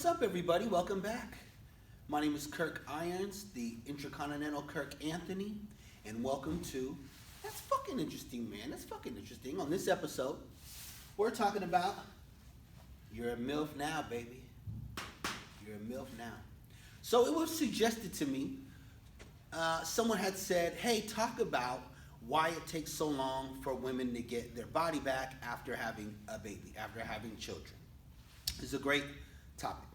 What's up, everybody? Welcome back. My name is Kirk Irons, the Intercontinental Kirk Anthony, and welcome to That's Fucking Interesting, man. That's fucking interesting. On this episode, we're talking about You're a M.I.L.F now, baby. You're a M.I.L.F now. So it was suggested to me, someone had said, hey, talk about why it takes so long for women to get their body back after having a baby, after having children. It's a great topic.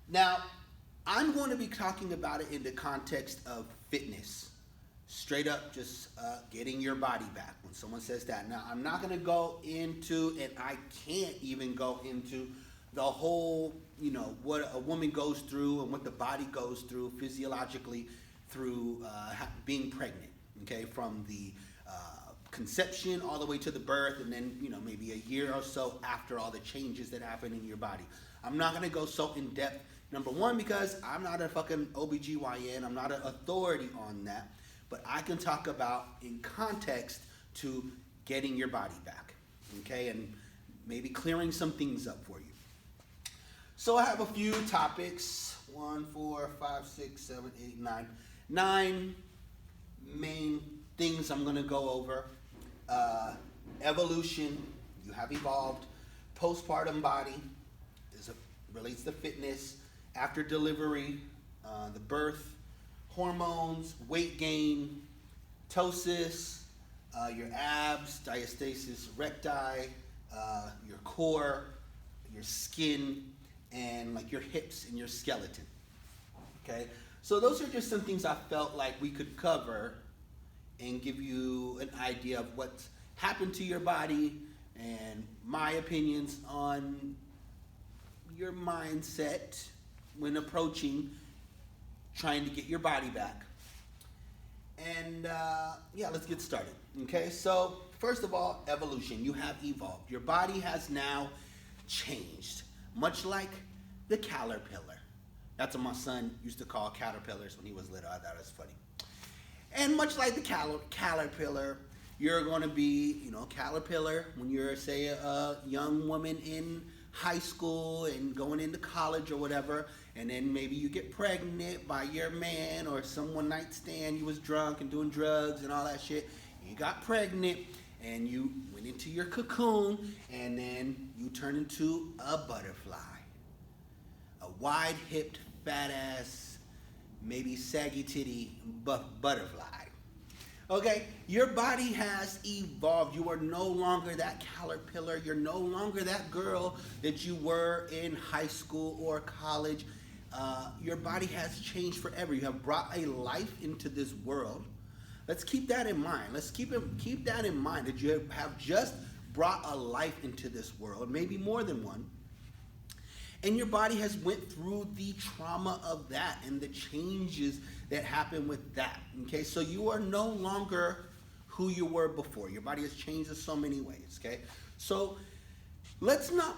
Now, I'm going to be talking about it in the context of fitness. Straight up, just getting your body back when someone says that. Now, I'm not going to go into, and I can't even go into the whole, what a woman goes through and what the body goes through physiologically through being pregnant, okay, from the conception all the way to the birth, and then, maybe a year or so after all the changes that happen in your body. I'm not going to go so in depth, number one, because I'm not a fucking OBGYN, I'm not an authority on that, but I can talk about in context to getting your body back, okay, and maybe clearing some things up for you. So I have a few topics, 1, 4, 5, 6, 7, 8, 9, 9 main things I'm going to go over. Evolution, you have evolved. Postpartum body relates to fitness. After delivery, the birth, hormones, weight gain, ptosis, your abs, diastasis recti, your core, your skin, and like your hips and your skeleton. Okay, so those are just some things I felt like we could cover and give you an idea of what's happened to your body and my opinions on your mindset when approaching trying to get your body back. And let's get started. Okay, so first of all, evolution. You have evolved. Your body has now changed, much like the caterpillar. That's what my son used to call caterpillars when he was little. I thought it was funny. And much like the caterpillar, you're going to be, caterpillar when you're, say, a young woman in high school and going into college or whatever, and then maybe you get pregnant by your man or some one night stand, you was drunk and doing drugs and all that shit. You got pregnant and you went into your cocoon, and then you turn into a butterfly. A wide-hipped, fat-ass, maybe saggy titty butterfly. Okay, your body has evolved. You are no longer that caterpillar. You're no longer that girl that you were in high school or college. Your body has changed forever. You have brought a life into this world. Let's keep that in mind. Let's keep that in mind, that you have just brought a life into this world, maybe more than one. And your body has went through the trauma of that and the changes that happen with that. Okay, so you are no longer who you were before. Your body has changed in so many ways. Okay, so let's not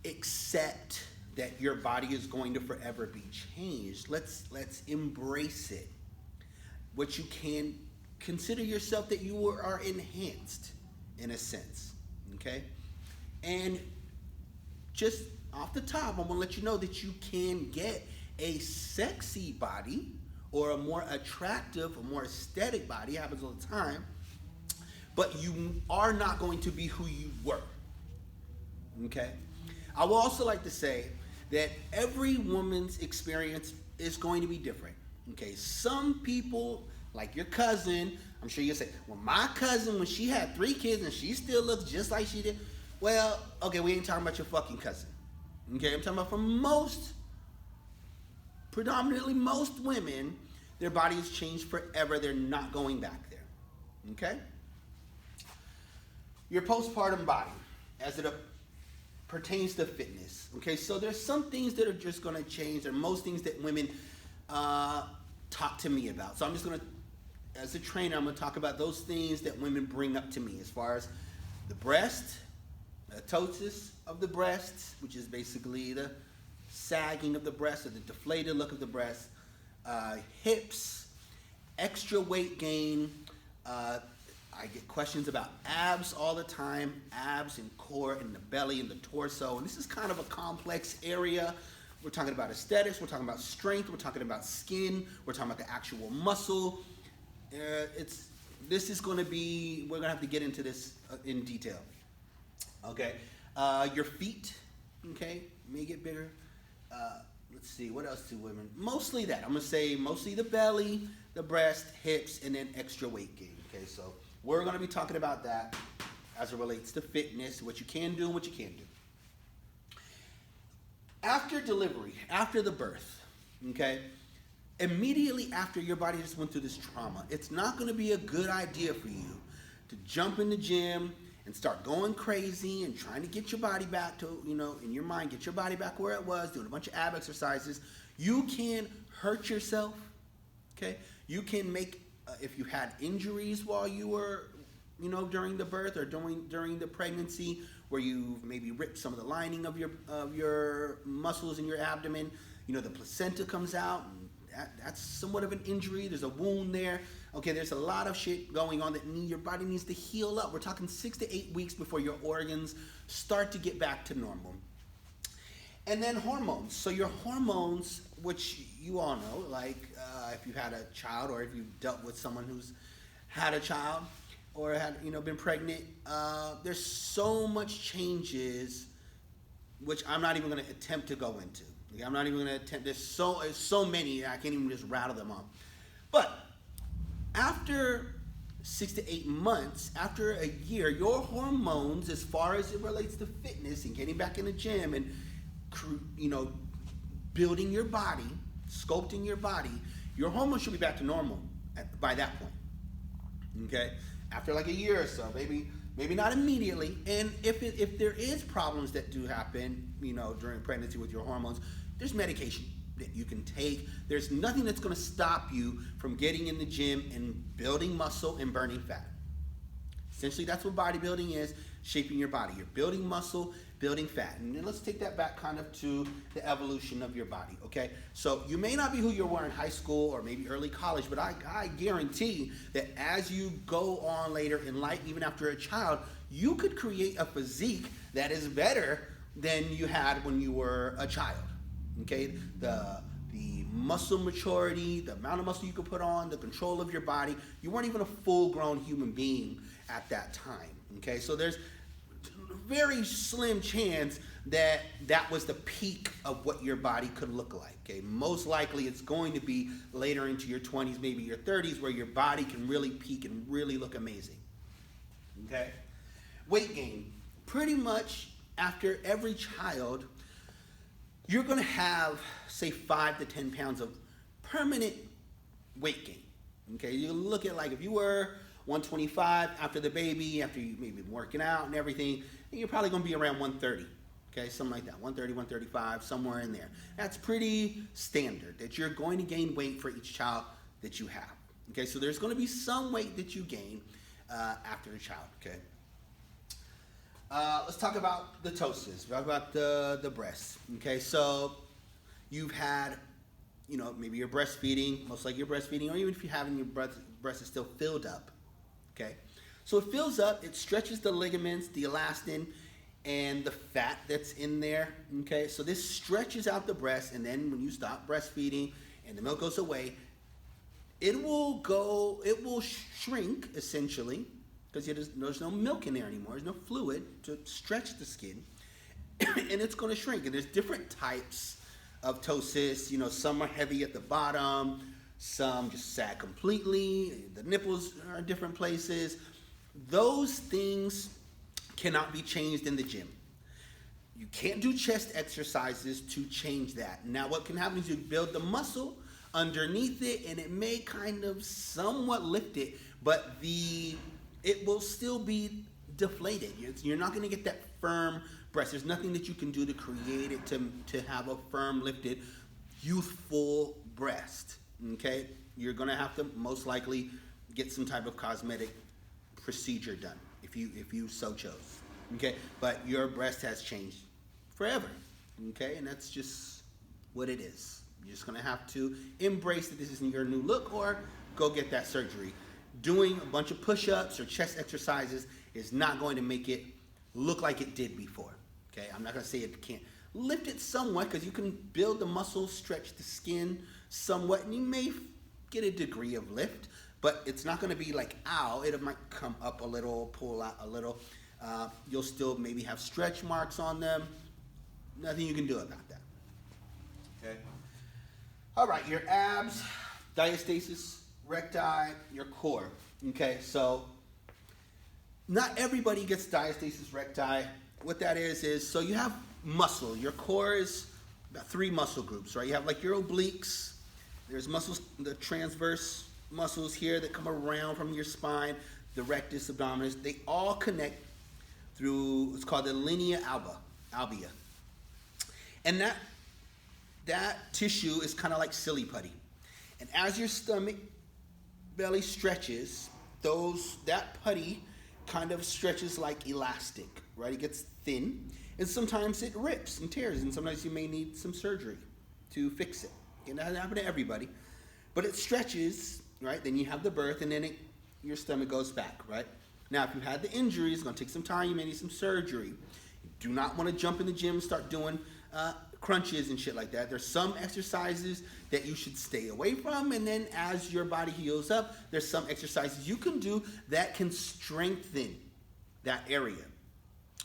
accept that your body is going to forever be changed. Let's embrace it. What you can consider yourself that you are enhanced in a sense. Okay, and just off the top, I'm going to let you know that you can get a sexy body or a more attractive, a more aesthetic body. It happens all the time. But you are not going to be who you were. Okay? I would also like to say that every woman's experience is going to be different. Okay? Some people, like your cousin, I'm sure you'll say, well, my cousin, when she had 3 kids and she still looks just like she did. Well, okay, we ain't talking about your fucking cousin. Okay, I'm talking about for predominantly most women, their body has changed forever. They're not going back there. Okay? Your postpartum body, as it pertains to fitness. Okay, so there's some things that are just going to change, and most things that women talk to me about. So I'm just going to, as a trainer, I'm going to talk about those things that women bring up to me as far as the breast, the ptosis of the breast, which is basically the sagging of the breast or the deflated look of the breast, hips, extra weight gain. I get questions about abs all the time, abs and core and the belly and the torso. And this is kind of a complex area. We're talking about aesthetics, we're talking about strength, we're talking about skin, we're talking about the actual muscle. This is going to be, we're going to have to get into this in detail. Okay, your feet, okay, may get bigger. Let's see, what else do women? Mostly that. I'm going to say mostly the belly, the breast, hips, and then extra weight gain. Okay, so we're going to be talking about that as it relates to fitness, what you can do and what you can't do. After delivery, after the birth, okay, immediately after your body just went through this trauma, it's not going to be a good idea for you to jump in the gym and start going crazy and trying to get your body back to, in your mind, get your body back where it was, doing a bunch of ab exercises. You can hurt yourself, okay? You can make, if you had injuries while you were, during the birth or during the pregnancy, where you maybe ripped some of the lining of your muscles in your abdomen, the placenta comes out, and that's somewhat of an injury. There's a wound there. Okay, there's a lot of shit going on that your body needs to heal up. We're talking 6 to 8 weeks before your organs start to get back to normal. And then hormones. So your hormones, which you all know, like if you've had a child or if you've dealt with someone who's had a child or had been pregnant, there's so much changes, which I'm not even going to attempt to go into. Okay, I'm not even going to attempt. There's so many I can't even just rattle them off. But after 6 to 8 months, after a year, your hormones, as far as it relates to fitness and getting back in the gym and building your body, sculpting your body, your hormones should be back to normal by that point. Okay, after like a year or so, maybe not immediately. And if there is problems that do happen, during pregnancy with your hormones, there's medication that you can take. There's nothing that's going to stop you from getting in the gym and building muscle and burning fat. Essentially, that's what bodybuilding is, shaping your body. You're building muscle, building fat. And then let's take that back kind of to the evolution of your body, okay? So you may not be who you were in high school or maybe early college, but I guarantee that as you go on later in life, even after a child, you could create a physique that is better than you had when you were a child, okay? The muscle maturity, the amount of muscle you could put on, the control of your body. You weren't even a full-grown human being at that time, okay? So there's very slim chance that was the peak of what your body could look like, okay? Most likely it's going to be later into your 20s, maybe your 30s, where your body can really peak and really look amazing, okay? Weight gain. Pretty much after every child, you're going to have, say, 5 to 10 pounds of permanent weight gain, okay? You look at, like, if you were 125 after the baby, after you maybe been working out and everything, you're probably going to be around 130, okay? Something like that, 130, 135, somewhere in there. That's pretty standard, that you're going to gain weight for each child that you have, okay? So there's going to be some weight that you gain after the child, okay? Let's talk about the ptosis, talk about the breasts, okay? So you've had, maybe you're breastfeeding, most likely you're breastfeeding, or even if you're having your breast is still filled up, okay? So it fills up, it stretches the ligaments, the elastin, and the fat that's in there, okay? So this stretches out the breast, and then when you stop breastfeeding and the milk goes away, it will shrink, essentially, because there's no milk in there anymore. There's no fluid to stretch the skin, and it's going to shrink. And there's different types of ptosis. Some are heavy at the bottom, some just sag completely. The nipples are in different places. Those things cannot be changed in the gym. You can't do chest exercises to change that. Now, what can happen is you build the muscle underneath it, and it may kind of somewhat lift it, but it will still be deflated. You're not going to get that firm breast. There's nothing that you can do to create it to have a firm, lifted, youthful breast, okay? You're going to have to most likely get some type of cosmetic procedure done if you so chose, okay? But your breast has changed forever, okay? And that's just what it is. You're just going to have to embrace that this isn't your new look, or go get that surgery. Doing a bunch of push-ups or chest exercises is not going to make it look like it did before, okay? I'm not going to say it can't lift it somewhat because you can build the muscle, stretch the skin somewhat, and you may get a degree of lift, but it's not going to be like, ow, it might come up a little, pull out a little. You'll still maybe have stretch marks on them. Nothing you can do about that. Okay. All right, your abs, diastasis recti, your core. Okay, so not everybody gets diastasis recti. What that is so you have muscle. Your core is about 3 muscle groups, right? You have like your obliques. There's muscles, the transverse muscles here that come around from your spine, the rectus abdominis. They all connect through, it's called the linea albia. And that tissue is kind of like silly putty. And as your stomach belly stretches, that putty kind of stretches like elastic, right? It gets thin, and sometimes it rips and tears, and sometimes you may need some surgery to fix it. It doesn't happen to everybody, but it stretches, right? Then you have the birth, and then your stomach goes back, right? Now, if you had the injury, it's going to take some time. You may need some surgery. You do not want to jump in the gym and start doing crunches and shit like that. There's some exercises that you should stay away from, and then as your body heals up, there's some exercises you can do that can strengthen that area.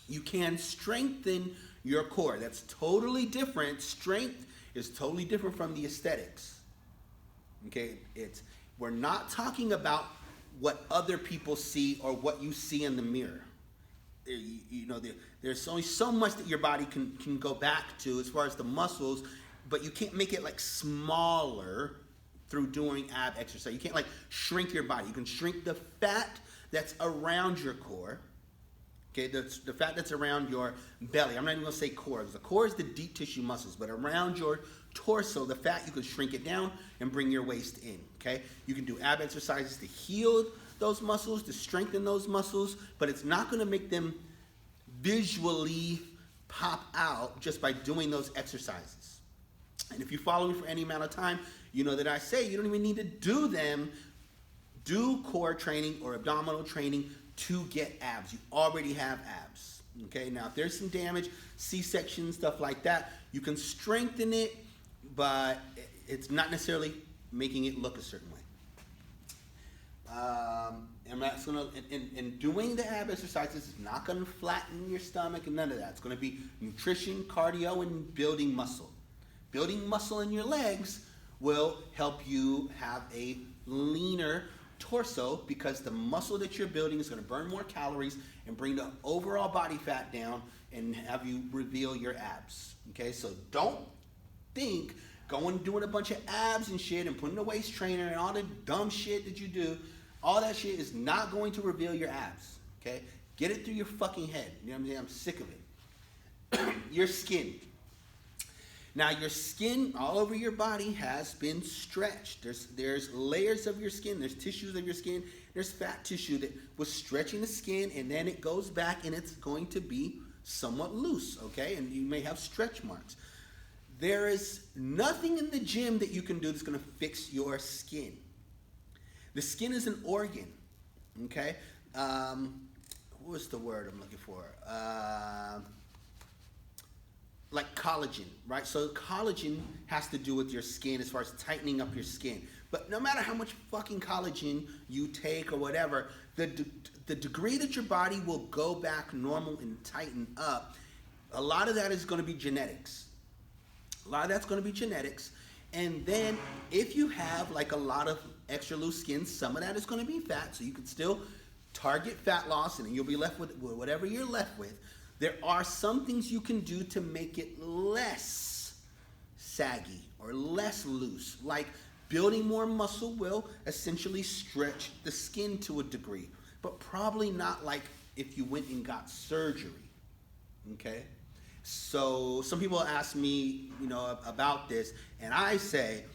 You can strengthen your core. That's totally different. Strength is totally different from the aesthetics. Okay, we're not talking about what other people see or what you see in the mirror. There's only so much that your body can go back to as far as the muscles, but you can't make it like smaller through doing ab exercise. You can't like shrink your body. You can shrink the fat that's around your core. Okay, the fat that's around your belly. I'm not even going to say core, because the core is the deep tissue muscles, but around your torso, the fat, you can shrink it down and bring your waist in, okay? You can do ab exercises to heal those muscles, to strengthen those muscles, but it's not going to make them visually pop out just by doing those exercises. And if you follow me for any amount of time, you know that I say you don't even need to do them. Do core training or abdominal training to get abs. You already have abs. Okay, now if there's some damage, C-section, stuff like that, you can strengthen it, but it's not necessarily making it look a certain way. And that's and doing the ab exercises is not going to flatten your stomach and none of that. It's going to be nutrition, cardio, and building muscle. Building muscle in your legs will help you have a leaner torso, because the muscle that you're building is going to burn more calories and bring the overall body fat down and have you reveal your abs. Okay, so don't think going doing a bunch of abs and shit and putting a waist trainer and all the dumb shit that you do, all that shit is not going to reveal your abs. Okay, get it through your fucking head. You know what I'm saying? I'm sick of it. Your skin. Now, your skin all over your body has been stretched. There's layers of your skin. There's tissues of your skin. There's fat tissue that was stretching the skin, and then it goes back, and it's going to be somewhat loose, okay? And you may have stretch marks. There is nothing in the gym that you can do that's going to fix your skin. The skin is an organ, okay? What's the word I'm looking for? Like collagen, right? So collagen has to do with your skin as far as tightening up your skin. But no matter how much fucking collagen you take or whatever, the degree that your body will go back normal and tighten up, a lot of that is going to be genetics. A lot of that's going to be genetics. And then if you have like a lot of extra loose skin, some of that is going to be fat. So you can still target fat loss, and then you'll be left with whatever you're left with. There are some things you can do to make it less saggy or less loose. Like building more muscle will essentially stretch the skin to a degree, but probably not like if you went and got surgery, okay? So some people ask me, about this, and I say,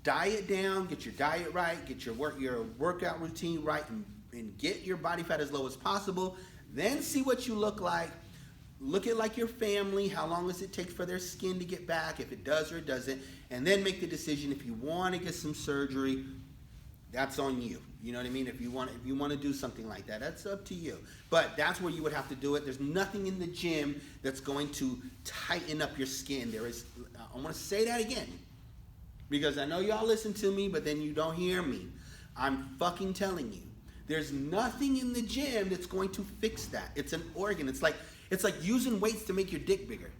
diet down, get your diet right, get your workout routine right, and get your body fat as low as possible. Then see what you look like. Look at like your family, how long does it take for their skin to get back, if it does or it doesn't, and then make the decision if you want to get some surgery. That's on you. You know what I mean? If you want to do something like that, that's up to you. But that's where you would have to do it. There's nothing in the gym that's going to tighten up your skin. I want to say that again, because I know y'all listen to me, but then you don't hear me. I'm fucking telling you. There's nothing in the gym that's going to fix that. It's an organ. It's like using weights to make your dick bigger.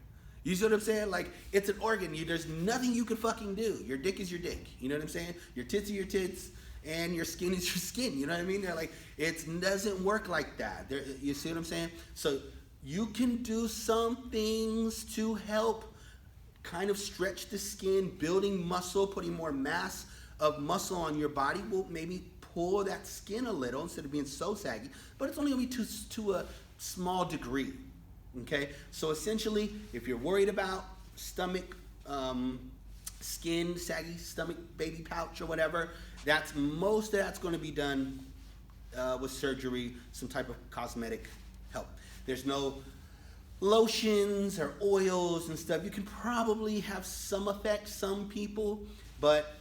You see what I'm saying? Like, it's an organ. There's nothing you can fucking do. Your dick is your dick. You know what I'm saying? Your tits are your tits, and your skin is your skin. You know what I mean? They're like, it doesn't work like that. You see what I'm saying? So you can do some things to help kind of stretch the skin, building muscle, putting more mass of muscle on your body will maybe pull that skin a little instead of being so saggy, but it's only going to be to a small degree. Okay, so essentially, if you're worried about stomach, skin, saggy stomach, baby pouch, or whatever, most of that's going to be done with surgery, some type of cosmetic help. There's no lotions or oils and stuff. You can probably have some effect, some people, but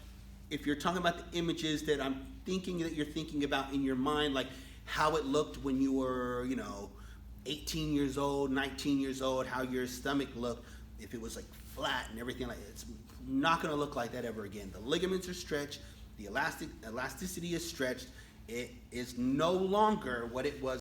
if you're talking about the images that I'm thinking that you're thinking about in your mind, like how it looked when you were, 18 years old, 19 years old, how your stomach looked, if it was like flat and everything like that, it's not going to look like that ever again. The ligaments are stretched, the elasticity is stretched. It is no longer what it was